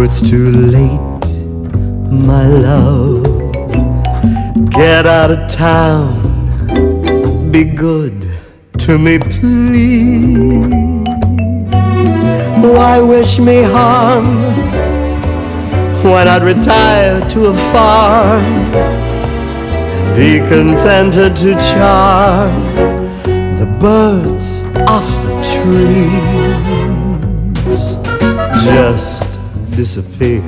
it's too late, my love. Get out of town, be good to me, please. Why wish me harm when I'd retire to a farm and be contented to charm the birds off the trees? Just disappear.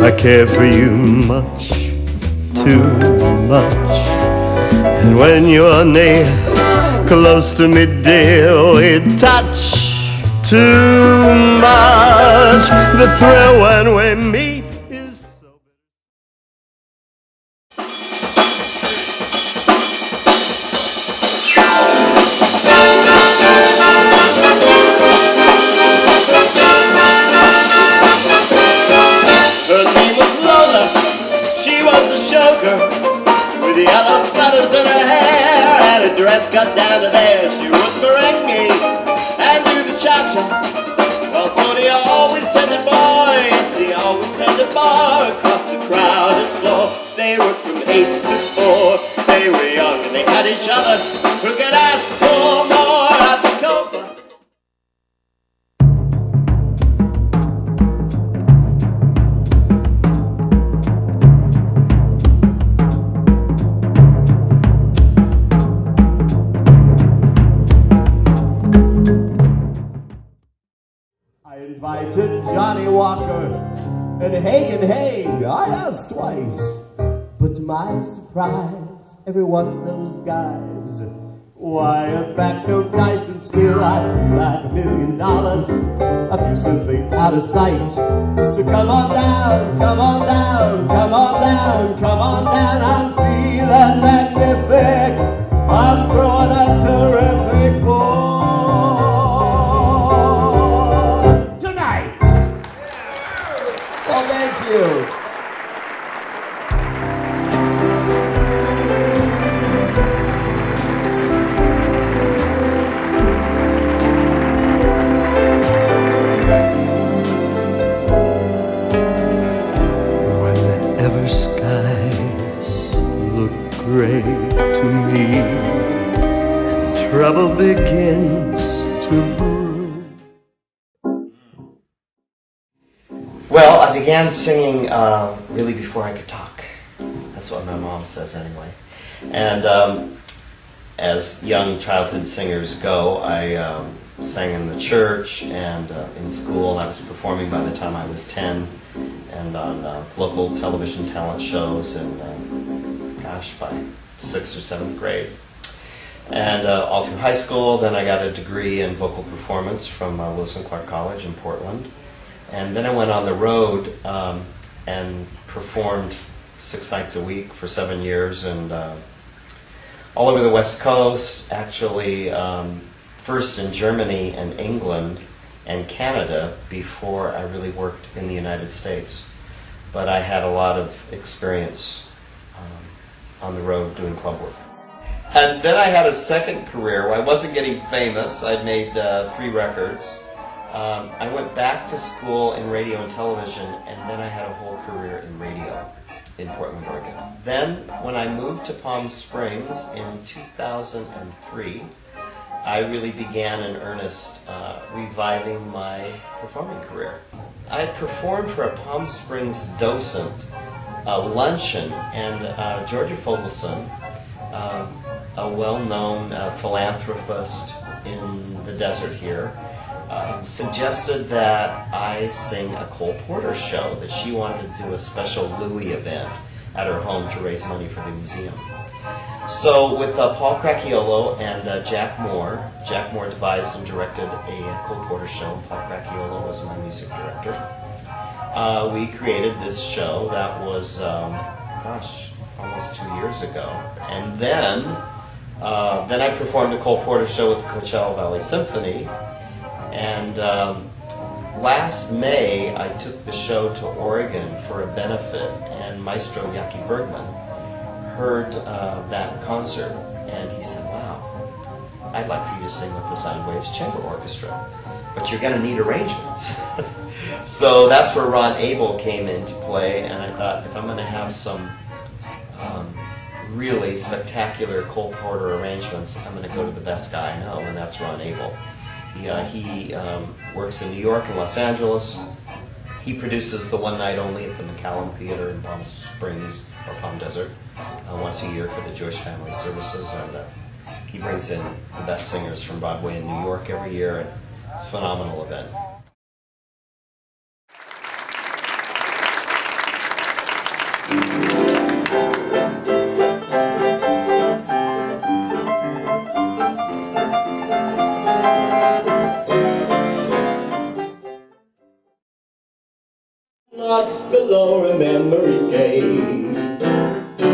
I care for you much, too much. And when you're near, close to me, dear, we touch too much. The thrill when we meet is so Her name was Lola, she was a showgirl with yellow feathers in her hair and a dress cut down to there. She would merengue and do the cha-cha, while Tony always tended bar. Yes, he always tended bar across the crowded floor. They worked from 8 to 4. They were young and they had each other. Who could ask for more at the Cobra? Invited Johnny Walker and Hagen Haig. I asked twice, but to my surprise, every one of those guys wired back no dice, and still I feel like $1 million. A few simply out of sight. So come on down, come on down, come on down, come on down. I'm feeling magnific. I'm throwing a terrific ball. Thank you. whenever skies look gray to me and trouble begins to brew. Well, I began singing really before I could talk. That's what my mom says anyway. And as young childhood singers go, I sang in the church and in school. I was performing by the time I was 10 and on local television talent shows and, gosh, by 6th or 7th grade. And all through high school, then I got a degree in vocal performance from Lewis and Clark College in Portland. And then I went on the road and performed 6 nights a week for 7 years, and all over the West Coast, actually first in Germany and England and Canada before I really worked in the United States. But I had a lot of experience on the road doing club work. And then I had a second career where I wasn't getting famous. I'd made 3 records. I went back to school in radio and television, and then I had a whole career in radio in Portland, Oregon. Then, when I moved to Palm Springs in 2003, I really began in earnest reviving my performing career. I performed for a Palm Springs docent luncheon, and Georgia Fogelson, a well-known philanthropist in the desert here, suggested that I sing a Cole Porter show, that she wanted to do a special Louis event at her home to raise money for the museum. So with Paul Cracchiolo and Jack Moore devised and directed a Cole Porter show, and Paul Cracchiolo was my music director. We created this show that was, gosh, almost 2 years ago. And then I performed a Cole Porter show with the Coachella Valley Symphony. And last May, I took the show to Oregon for a benefit, and Maestro Yaki Bergman heard that concert, and he said, wow, I'd like for you to sing with the Sound Waves Chamber Orchestra, but you're going to need arrangements. So that's where Ron Abel came into play, and I thought, if I'm going to have some really spectacular Cole Porter arrangements, I'm going to go to the best guy I know, and that's Ron Abel. He works in New York and Los Angeles. He produces the One Night Only at the McCallum Theater in Palm Springs, or Palm Desert, once a year for the Jewish Family Services, and he brings in the best singers from Broadway in New York every year, and it's a phenomenal event. Knots galore and memories gay.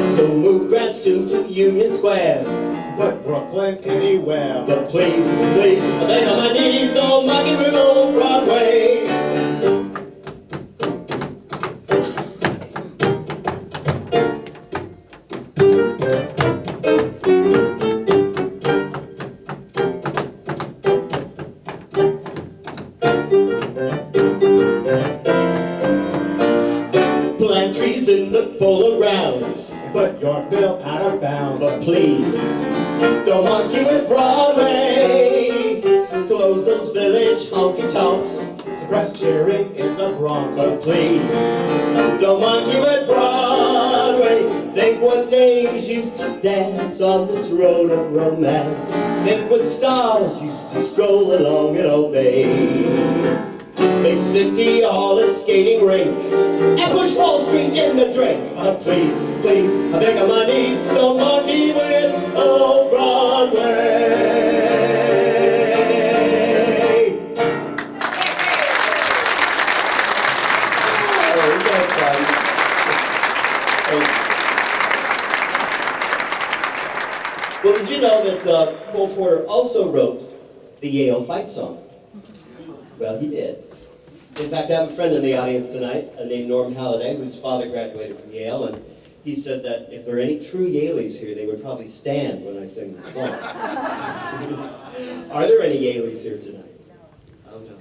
So move Grand Stoop to Union Square, but Brooklyn anywhere. But please, please, I beg on my knees, don't monkey with old Broadway. Plant trees in the polo grounds, but Yorkville out of bounds. But please, don't monkey with Broadway. Close those village honky-tonks, suppress cheering in the Bronx. But please, don't monkey with Broadway. Think what names used to dance on this road of romance. Think what stars used to stroll along it all day. Big City Hall, a skating rink, and push Wall Street in the drink. But please, please, I beg on my knees, don't monkey with old Broadway. Well, did you know that Cole Porter also wrote the Yale fight song? Well, he did. In fact, I have a friend in the audience tonight named Norm Halliday, whose father graduated from Yale, and he said that if there are any true Yaleys here, they would probably stand when I sing this song. Are there any Yaleys here tonight? Oh, no.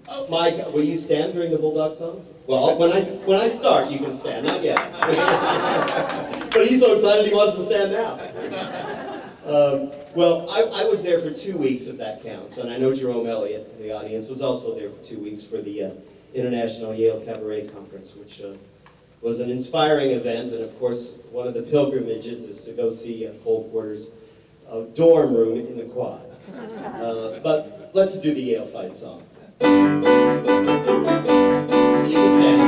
Oh, Mike, will you stand during the Bulldog song? Well, when I start, you can stand. Not yet. But he's so excited he wants to stand now. Well, I was there for 2 weeks, if that counts, and I know Jerome Elliott in the audience was also there for 2 weeks for the International Yale Cabaret Conference, which was an inspiring event, and of course, one of the pilgrimages is to go see Cole Porter's dorm room in the Quad. But let's do the Yale fight song. You can stand.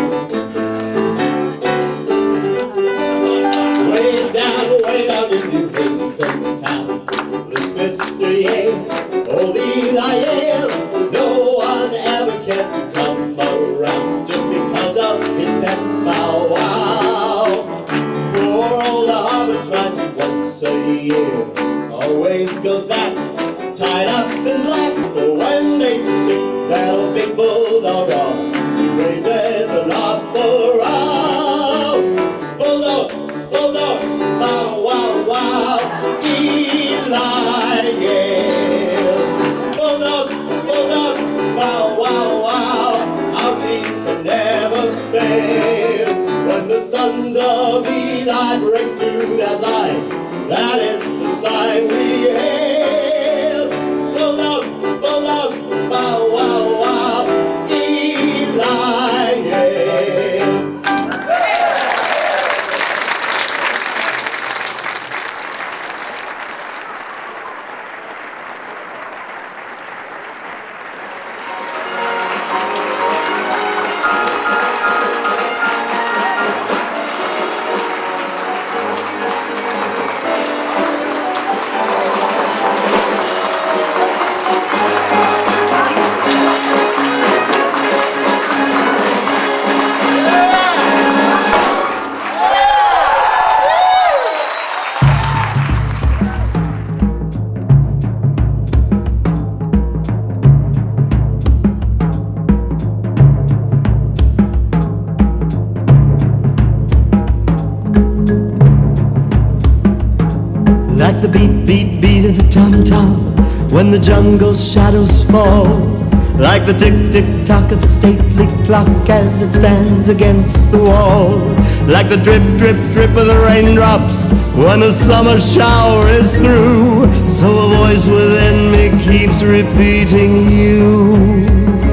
Way down in New Haven town, lives Mr. Yale, old Eli Yale. No one ever cares to come around just because of his pet bow wow. Poor old Harvard tries it once a year, always goes back, tied up in black. For when they sing that old big bulldog on, he raises an awful row. Bulldog, bulldog, bow wow wow, Eli Yale. Bulldog, bulldog, bow wow wow, our team can never fail. When the sons of Eli break through that line, that is the sign we hail. Bulldog, bulldog, bow wow wow, Eli Yale. like the beat, beat, beat of the tom-tom when the jungle shadows fall, like the tick, tick, tock of the stately clock as it stands against the wall, like the drip, drip, drip of the raindrops when a summer shower is through. So a voice within me keeps repeating you.